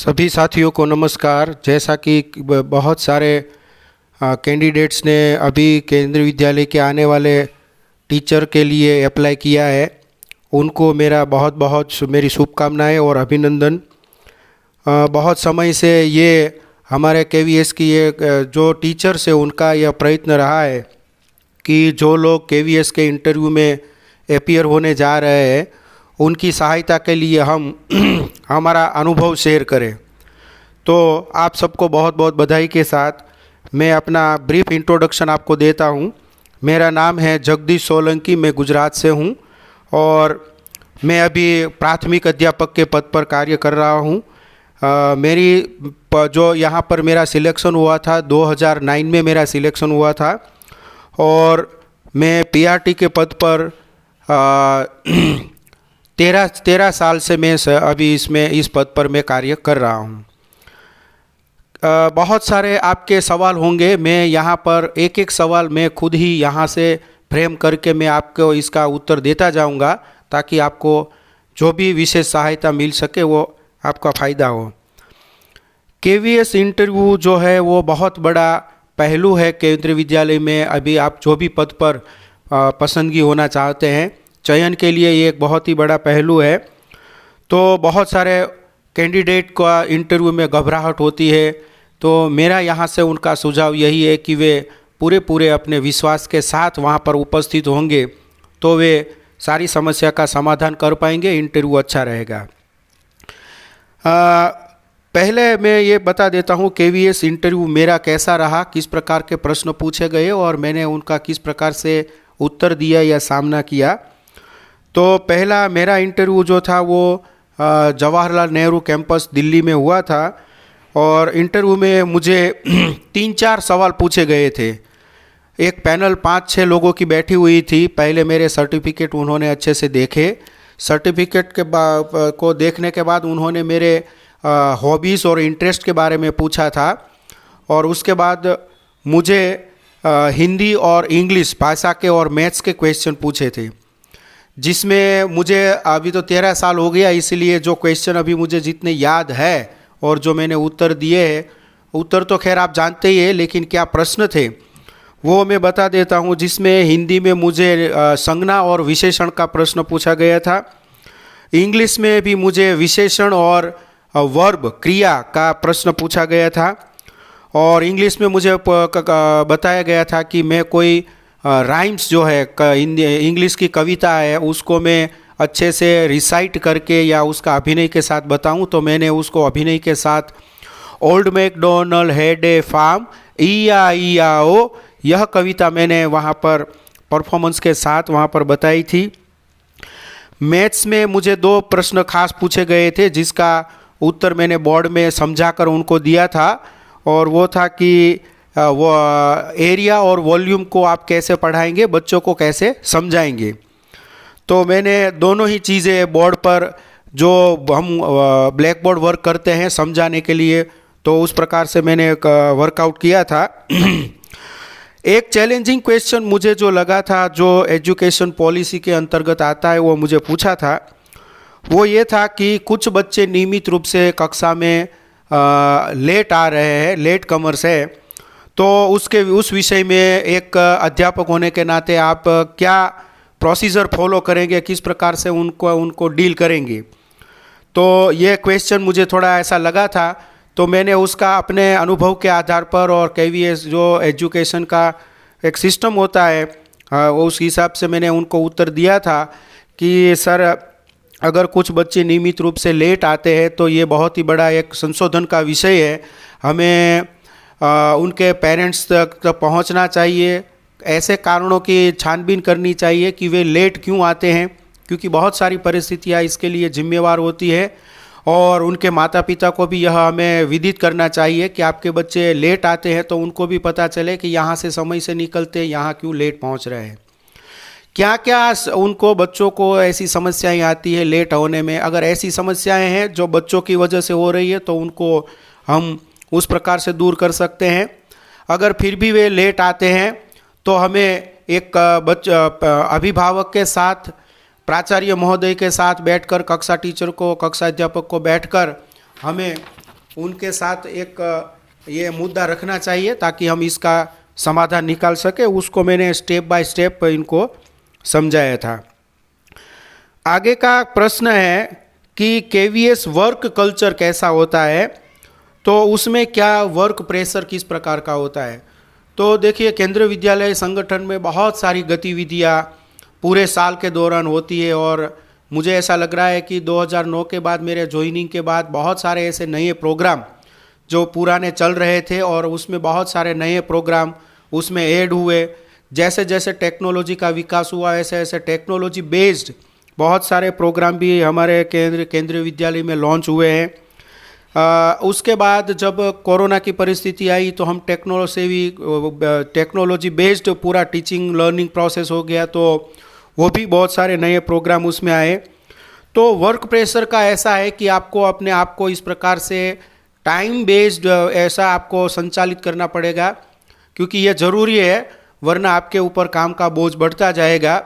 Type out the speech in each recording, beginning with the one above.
सभी साथियों को नमस्कार। जैसा कि बहुत सारे कैंडिडेट्स ने अभी केंद्रीय विद्यालय के आने वाले टीचर के लिए अप्लाई किया है, उनको मेरा बहुत बहुत मेरी शुभकामनाएं और अभिनंदन। बहुत समय से ये हमारे केवीएस की ये जो टीचर्स है उनका यह प्रयत्न रहा है कि जो लोग केवीएस के इंटरव्यू में अपीयर होने जा रहे हैं उनकी सहायता के लिए हम हमारा अनुभव शेयर करें। तो आप सबको बहुत बहुत बधाई के साथ मैं अपना ब्रीफ इंट्रोडक्शन आपको देता हूं। मेरा नाम है जगदीश सोलंकी, मैं गुजरात से हूं और मैं अभी प्राथमिक अध्यापक के पद पर कार्य कर रहा हूं। जो यहाँ पर मेरा सिलेक्शन हुआ था 2009 में मेरा सिलेक्शन हुआ था और मैं पीआरटी के पद पर 13 साल से मैं अभी इस पद पर मैं कार्य कर रहा हूँ। बहुत सारे आपके सवाल होंगे, मैं यहाँ पर एक एक सवाल मैं खुद ही यहाँ से फ्रेम करके मैं आपको इसका उत्तर देता जाऊँगा ताकि आपको जो भी विशेष सहायता मिल सके वो आपका फ़ायदा हो। केवीएस इंटरव्यू जो है वो बहुत बड़ा पहलू है केंद्रीय विद्यालय में। अभी आप जो भी पद पर पसंदगी होना चाहते हैं, चयन के लिए ये एक बहुत ही बड़ा पहलू है। तो बहुत सारे कैंडिडेट का इंटरव्यू में घबराहट होती है, तो मेरा यहाँ से उनका सुझाव यही है कि वे पूरे अपने विश्वास के साथ वहाँ पर उपस्थित होंगे तो वे सारी समस्या का समाधान कर पाएंगे, इंटरव्यू अच्छा रहेगा। पहले मैं ये बता देता हूँ केवीएस इंटरव्यू मेरा कैसा रहा, किस प्रकार के प्रश्न पूछे गए और मैंने उनका किस प्रकार से उत्तर दिया या सामना किया। तो पहला मेरा इंटरव्यू जो था वो जवाहरलाल नेहरू कैंपस दिल्ली में हुआ था और इंटरव्यू में मुझे 3-4 सवाल पूछे गए थे। एक पैनल 5-6 लोगों की बैठी हुई थी। पहले मेरे सर्टिफिकेट उन्होंने अच्छे से देखे। सर्टिफिकेट को देखने के बाद उन्होंने मेरे हॉबीज़ और इंटरेस्ट के बारे में पूछा था और उसके बाद मुझे हिंदी और इंग्लिश भाषा के और मैथ्स के क्वेश्चन पूछे थे, जिसमें मुझे अभी तो 13 साल हो गया, इसलिए जो क्वेश्चन अभी मुझे जितने याद है और जो मैंने उत्तर दिए हैं, उत्तर तो खैर आप जानते ही हैं, लेकिन क्या प्रश्न थे वो मैं बता देता हूँ। जिसमें हिंदी में मुझे संज्ञा और विशेषण का प्रश्न पूछा गया था। इंग्लिश में भी मुझे विशेषण और वर्ब क्रिया का प्रश्न पूछा गया था और इंग्लिश में मुझे बताया गया था कि मैं कोई राइम्स जो है इंग्लिश की कविता है उसको मैं अच्छे से रिसाइट करके या उसका अभिनय के साथ बताऊं। तो मैंने उसको अभिनय के साथ old McDonald had a farm E I E I O, यह कविता मैंने वहाँ पर परफॉर्मेंस के साथ वहाँ पर बताई थी। मैथ्स में मुझे 2 प्रश्न खास पूछे गए थे जिसका उत्तर मैंने बोर्ड में समझाकर उनको दिया था और वो था कि वो एरिया और वॉल्यूम को आप कैसे पढ़ाएंगे, बच्चों को कैसे समझाएंगे। तो मैंने दोनों ही चीज़ें बोर्ड पर जो हम ब्लैक बोर्ड वर्क करते हैं समझाने के लिए, तो उस प्रकार से मैंने वर्कआउट किया था। एक चैलेंजिंग क्वेश्चन मुझे जो लगा था, जो एजुकेशन पॉलिसी के अंतर्गत आता है, वो मुझे पूछा था, वो ये था कि कुछ बच्चे नियमित रूप से कक्षा में लेट आ रहे हैं, लेट कमर्स है, तो उस विषय में एक अध्यापक होने के नाते आप क्या प्रोसीजर फॉलो करेंगे, किस प्रकार से उनको डील करेंगे। तो ये क्वेश्चन मुझे थोड़ा ऐसा लगा था, तो मैंने उसका अपने अनुभव के आधार पर और केवीएस जो एजुकेशन का एक सिस्टम होता है उस हिसाब से मैंने उनको उत्तर दिया था कि सर, अगर कुछ बच्चे नियमित रूप से लेट आते हैं तो ये बहुत ही बड़ा एक संशोधन का विषय है। हमें उनके पेरेंट्स तक पहुंचना चाहिए, ऐसे कारणों की छानबीन करनी चाहिए कि वे लेट क्यों आते हैं, क्योंकि बहुत सारी परिस्थितियां इसके लिए जिम्मेवार होती है और उनके माता पिता को भी यह हमें विदित करना चाहिए कि आपके बच्चे लेट आते हैं तो उनको भी पता चले कि यहाँ से समय से निकलते हैं, यहाँ क्यों लेट पहुँच रहे हैं। क्या क्या उनको बच्चों को ऐसी समस्याएं आती है लेट होने में। अगर ऐसी समस्याएं हैं जो बच्चों की वजह से हो रही है तो उनको हम उस प्रकार से दूर कर सकते हैं। अगर फिर भी वे लेट आते हैं तो हमें एक अभिभावक के साथ, प्राचार्य महोदय के साथ बैठकर, कक्षा टीचर को, कक्षा अध्यापक को बैठकर हमें उनके साथ एक ये मुद्दा रखना चाहिए ताकि हम इसका समाधान निकाल सके। उसको मैंने स्टेप बाय स्टेप इनको समझाया था। आगे का प्रश्न है कि केवीएस वर्क कल्चर कैसा होता है, तो उसमें क्या वर्क प्रेशर किस प्रकार का होता है। तो देखिए, केंद्रीय विद्यालय संगठन में बहुत सारी गतिविधियाँ पूरे साल के दौरान होती है और मुझे ऐसा लग रहा है कि 2009 के बाद, मेरे ज्वाइनिंग के बाद, बहुत सारे ऐसे नए प्रोग्राम जो पुराने चल रहे थे और उसमें बहुत सारे नए प्रोग्राम उसमें ऐड हुए। जैसे जैसे टेक्नोलॉजी का विकास हुआ ऐसे ऐसे टेक्नोलॉजी बेस्ड बहुत सारे प्रोग्राम भी हमारे केंद्रीय विद्यालय में लॉन्च हुए हैं। उसके बाद जब कोरोना की परिस्थिति आई तो हम टेक्नोलॉजी बेस्ड पूरा टीचिंग लर्निंग प्रोसेस हो गया, तो वो भी बहुत सारे नए प्रोग्राम उसमें आए। तो वर्क प्रेशर का ऐसा है कि आपको अपने आप को इस प्रकार से टाइम बेस्ड ऐसा आपको संचालित करना पड़ेगा, क्योंकि ये ज़रूरी है, वरना आपके ऊपर काम का बोझ बढ़ता जाएगा।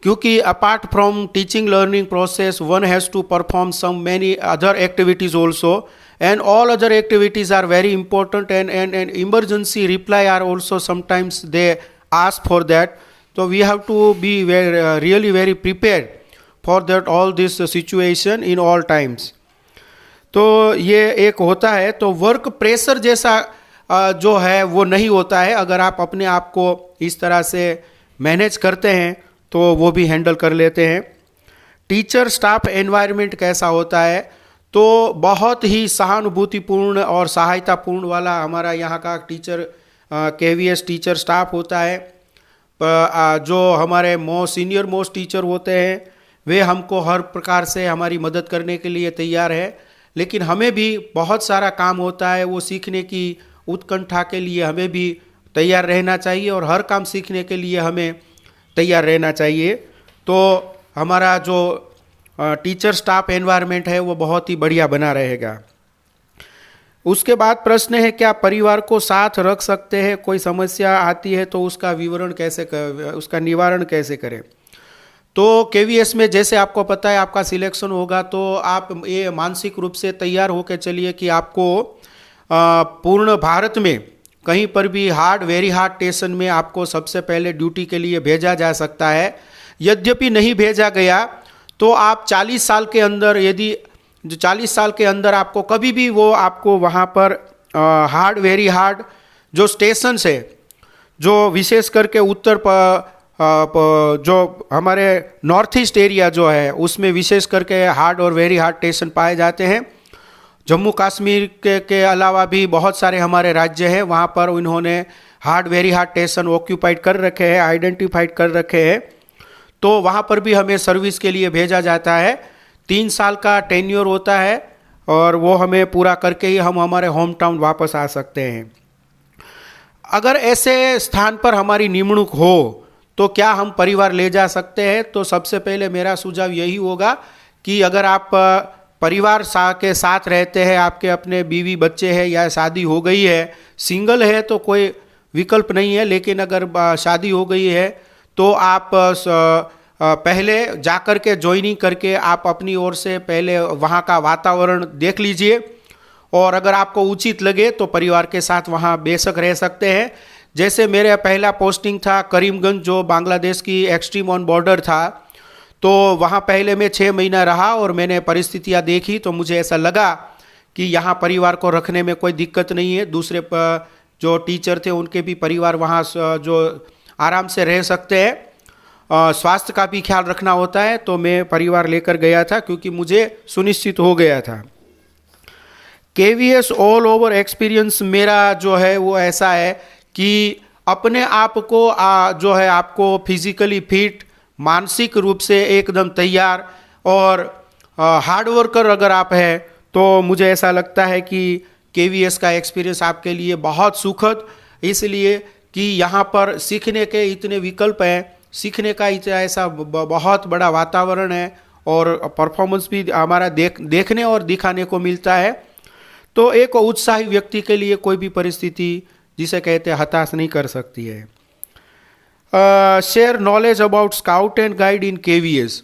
क्योंकि apart from teaching learning process one has to perform some many other activities also, and all other activities are very important and emergency reply are also sometimes they ask for that. So we have to be really very prepared for that all this situation in all times. तो ये एक होता है। तो work pressure जैसा जो है वो नहीं होता है। अगर आप अपने आप को इस तरह से मैनेज करते हैं तो वो भी हैंडल कर लेते हैं। टीचर स्टाफ एनवायरनमेंट कैसा होता है, तो बहुत ही सहानुभूतिपूर्ण और सहायतापूर्ण वाला हमारा यहाँ का टीचर केवीएस टीचर स्टाफ होता है। जो हमारे सीनियर मोस्ट टीचर होते हैं वे हमको हर प्रकार से हमारी मदद करने के लिए तैयार है, लेकिन हमें भी बहुत सारा काम होता है। वो सीखने की उत्कंठा के लिए हमें भी तैयार रहना चाहिए और हर काम सीखने के लिए हमें तैयार रहना चाहिए। तो हमारा जो टीचर स्टाफ एनवायरनमेंट है वो बहुत ही बढ़िया बना रहेगा। उसके बाद प्रश्न है, क्या परिवार को साथ रख सकते हैं, कोई समस्या आती है तो उसका उसका निवारण कैसे करें। तो केवीएस में जैसे आपको पता है, आपका सिलेक्शन होगा तो आप ये मानसिक रूप से तैयार होकर चलिए कि आपको पूर्ण भारत में कहीं पर भी वेरी हार्ड स्टेशन में आपको सबसे पहले ड्यूटी के लिए भेजा जा सकता है। यद्यपि नहीं भेजा गया तो आप 40 साल के अंदर, यदि जो 40 साल के अंदर आपको कभी भी वो आपको वहाँ पर वेरी हार्ड जो स्टेशन है, जो विशेष करके जो हमारे नॉर्थ ईस्ट एरिया जो है उसमें विशेष करके हार्ड और वेरी हार्ड स्टेशन पाए जाते हैं। जम्मू कश्मीर के अलावा भी बहुत सारे हमारे राज्य हैं, वहाँ पर उन्होंने वेरी हार्ड स्टेशन ऑक्यूपाइड कर रखे हैं, आइडेंटिफाइड कर रखे हैं। तो वहाँ पर भी हमें सर्विस के लिए भेजा जाता है। 3 साल का टेन्योर होता है और वो हमें पूरा करके ही हम हमारे होम टाउन वापस आ सकते हैं। अगर ऐसे स्थान पर हमारी निमणूक हो तो क्या हम परिवार ले जा सकते हैं। तो सबसे पहले मेरा सुझाव यही होगा कि अगर आप परिवार के साथ रहते हैं, आपके अपने बीवी बच्चे हैं या शादी हो गई है, सिंगल है तो कोई विकल्प नहीं है, लेकिन अगर शादी हो गई है तो आप पहले जाकर के ज्वाइनिंग करके आप अपनी ओर से पहले वहाँ का वातावरण देख लीजिए, और अगर आपको उचित लगे तो परिवार के साथ वहाँ बेशक रह सकते हैं। जैसे मेरा पहला पोस्टिंग था करीमगंज, जो बांग्लादेश की एक्सट्रीम ऑन बॉर्डर था, तो वहाँ पहले मैं 6 महीना रहा और मैंने परिस्थितियाँ देखी तो मुझे ऐसा लगा कि यहाँ परिवार को रखने में कोई दिक्कत नहीं है। दूसरे जो टीचर थे उनके भी परिवार वहाँ जो आराम से रह सकते हैं। स्वास्थ्य का भी ख्याल रखना होता है, तो मैं परिवार लेकर गया था क्योंकि मुझे सुनिश्चित हो गया था। केवीएस ऑल ओवर एक्सपीरियंस मेरा जो है वो ऐसा है कि अपने आप को जो है आपको फिजिकली फिट, मानसिक रूप से एकदम तैयार और हार्ड वर्कर अगर आप हैं तो मुझे ऐसा लगता है कि केवीएस का एक्सपीरियंस आपके लिए बहुत सुखद, इसलिए कि यहाँ पर सीखने के इतने विकल्प हैं, सीखने का ऐसा बहुत बड़ा वातावरण है और परफॉर्मेंस भी हमारा देखने और दिखाने को मिलता है। तो एक उत्साही व्यक्ति के लिए कोई भी परिस्थिति, जिसे कहते हैं, हताश नहीं कर सकती है। Share knowledge about scout and guide in KVS.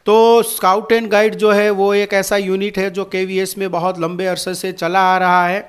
तो स्काउट एंड गाइड जो है वो एक ऐसा यूनिट है जो केवीएस में बहुत लंबे अरसे से चला आ रहा है।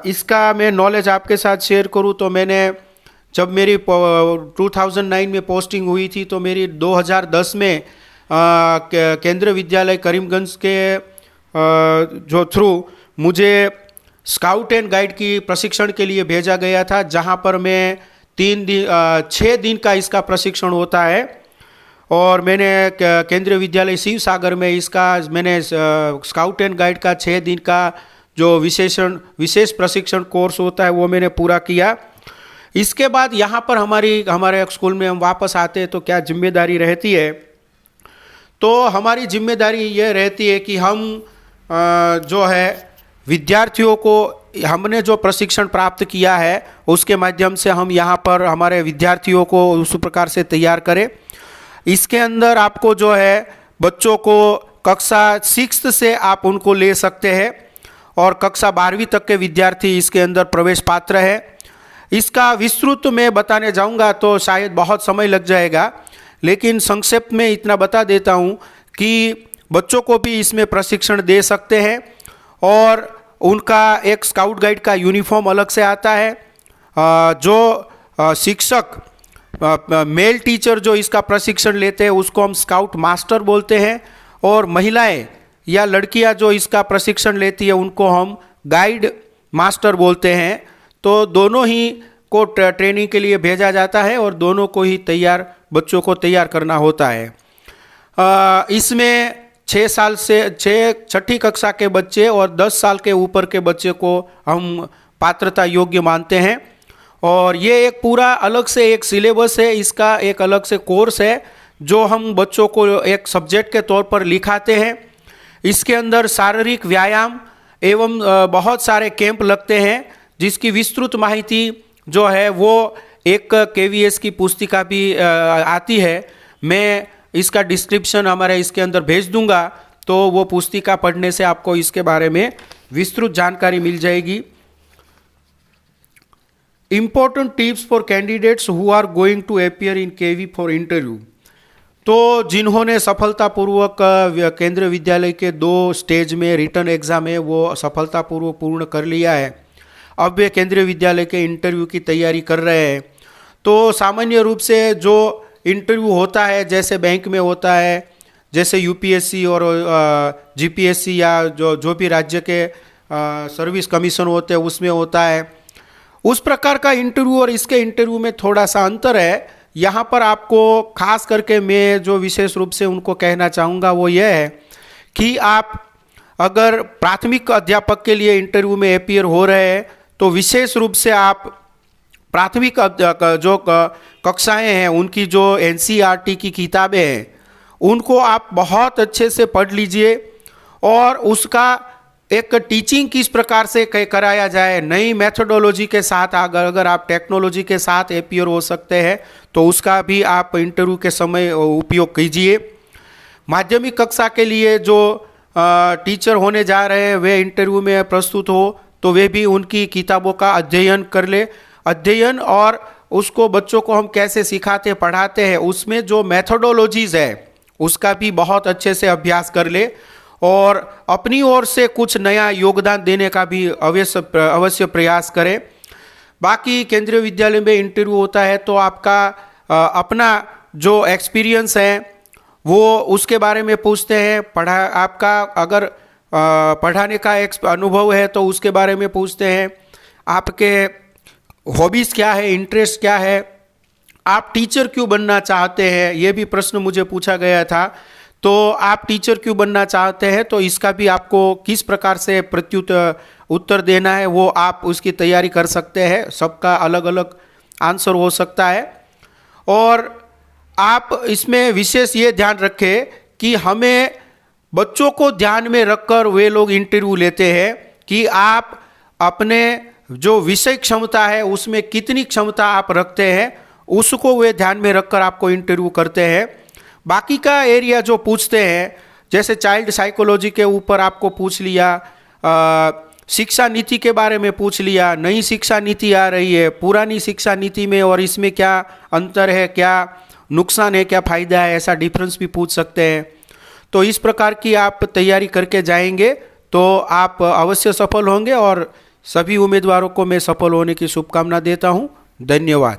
इसका मैं नॉलेज आपके साथ शेयर करूं तो मैंने जब मेरी 2009 में पोस्टिंग हुई थी तो मेरी 2010 में केंद्रीय विद्यालय करीमगंज के जो थ्रू मुझे स्काउट एंड गाइड की प्रशिक्षण के लिए भेजा गया था, जहां पर मैं 6 दिन का इसका प्रशिक्षण होता है। और मैंने केंद्रीय विद्यालय शिव सागर में मैंने स्काउट एंड गाइड का 6 दिन का जो विशेष प्रशिक्षण कोर्स होता है वो मैंने पूरा किया। इसके बाद यहाँ पर हमारे स्कूल में हम वापस आते हैं तो क्या जिम्मेदारी रहती है, तो हमारी जिम्मेदारी ये रहती है कि हम जो है विद्यार्थियों को हमने जो प्रशिक्षण प्राप्त किया है उसके माध्यम से हम यहाँ पर हमारे विद्यार्थियों को उस प्रकार से तैयार करें। इसके अंदर आपको जो है बच्चों को कक्षा 6 से आप उनको ले सकते हैं और कक्षा 12वीं तक के विद्यार्थी इसके अंदर प्रवेश पात्र है। इसका विस्तृत मैं बताने जाऊंगा तो शायद बहुत समय लग जाएगा, लेकिन संक्षेप में इतना बता देता हूं कि बच्चों को भी इसमें प्रशिक्षण दे सकते हैं और उनका एक स्काउट गाइड का यूनिफॉर्म अलग से आता है। जो शिक्षक मेल टीचर जो इसका प्रशिक्षण लेते हैं उसको हम स्काउट मास्टर बोलते हैं, और महिलाएं या लड़कियां जो इसका प्रशिक्षण लेती है उनको हम गाइड मास्टर बोलते हैं। तो दोनों ही को ट्रेनिंग के लिए भेजा जाता है और दोनों को ही बच्चों को तैयार करना होता है। इसमें 6ठी कक्षा के बच्चे और 10 साल के ऊपर के बच्चे को हम पात्रता योग्य मानते हैं। और ये एक पूरा अलग से एक सिलेबस है, इसका एक अलग से कोर्स है जो हम बच्चों को एक सब्जेक्ट के तौर पर लिखाते हैं। इसके अंदर शारीरिक व्यायाम एवं बहुत सारे कैंप लगते हैं, जिसकी विस्तृत माहिती जो है वो एक केवीएस की पुस्तिका भी आती है। मैं इसका डिस्क्रिप्शन हमारे इसके अंदर भेज दूंगा, तो वो पुस्तिका पढ़ने से आपको इसके बारे में विस्तृत जानकारी मिल जाएगी। Important tips for candidates who are going to appear in KV for interview. तो जिन्होंने सफलतापूर्वक केंद्रीय विद्यालय के 2 स्टेज में रिटर्न एग्जाम है वो सफलतापूर्वक पूर्ण कर लिया है, अब वे केंद्रीय विद्यालय के इंटरव्यू की तैयारी कर रहे हैं। तो सामान्य रूप से जो इंटरव्यू होता है जैसे बैंक में होता है, जैसे यूपीएससी और जीपीएससी या जो भी राज्य के सर्विस कमीशन होते हैं उसमें होता है, उस प्रकार का इंटरव्यू और इसके इंटरव्यू में थोड़ा सा अंतर है। यहाँ पर आपको खास करके मैं जो विशेष रूप से उनको कहना चाहूँगा वो ये है कि आप अगर प्राथमिक अध्यापक के लिए इंटरव्यू में अपीयर हो रहे हैं तो विशेष रूप से आप प्राथमिक जो कक्षाएं हैं उनकी जो एनसीईआरटी की किताबें हैं उनको आप बहुत अच्छे से पढ़ लीजिए और उसका एक टीचिंग किस प्रकार से कराया जाए, नई मेथोडोलॉजी के साथ अगर आप टेक्नोलॉजी के साथ अपीयर हो सकते हैं तो उसका भी आप इंटरव्यू के समय उपयोग कीजिए। माध्यमिक कक्षा के लिए जो टीचर होने जा रहे हैं वे इंटरव्यू में प्रस्तुत हो तो वे भी उनकी किताबों का अध्ययन और उसको बच्चों को हम कैसे सिखाते पढ़ाते हैं उसमें जो मेथोडोलॉजीज है उसका भी बहुत अच्छे से अभ्यास कर ले और अपनी ओर से कुछ नया योगदान देने का भी अवश्य प्रयास करें। बाकी केंद्रीय विद्यालय में इंटरव्यू होता है तो आपका अपना जो एक्सपीरियंस है वो उसके बारे में पूछते हैं। आपका अगर पढ़ाने का एक अनुभव है तो उसके बारे में पूछते हैं। आपके हॉबीज़ क्या है, इंटरेस्ट क्या है, आप टीचर क्यों बनना चाहते हैं, ये भी प्रश्न मुझे पूछा गया था। तो आप टीचर क्यों बनना चाहते हैं तो इसका भी आपको किस प्रकार से उत्तर देना है वो आप उसकी तैयारी कर सकते हैं। सबका अलग अलग आंसर हो सकता है। और आप इसमें विशेष ये ध्यान रखें कि हमें बच्चों को ध्यान में रखकर वे लोग इंटरव्यू लेते हैं कि आप अपने जो विषय क्षमता है उसमें कितनी क्षमता आप रखते हैं, उसको वे ध्यान में रखकर आपको इंटरव्यू करते हैं। बाकी का एरिया जो पूछते हैं जैसे चाइल्ड साइकोलॉजी के ऊपर आपको पूछ लिया, शिक्षा नीति के बारे में पूछ लिया, नई शिक्षा नीति आ रही है, पुरानी शिक्षा नीति में और इसमें क्या अंतर है, क्या नुकसान है क्या फ़ायदा है, ऐसा डिफरेंस भी पूछ सकते हैं। तो इस प्रकार की आप तैयारी करके जाएंगे तो आप अवश्य सफल होंगे और सभी उम्मीदवारों को मैं सफल होने की शुभकामना देता हूं। धन्यवाद।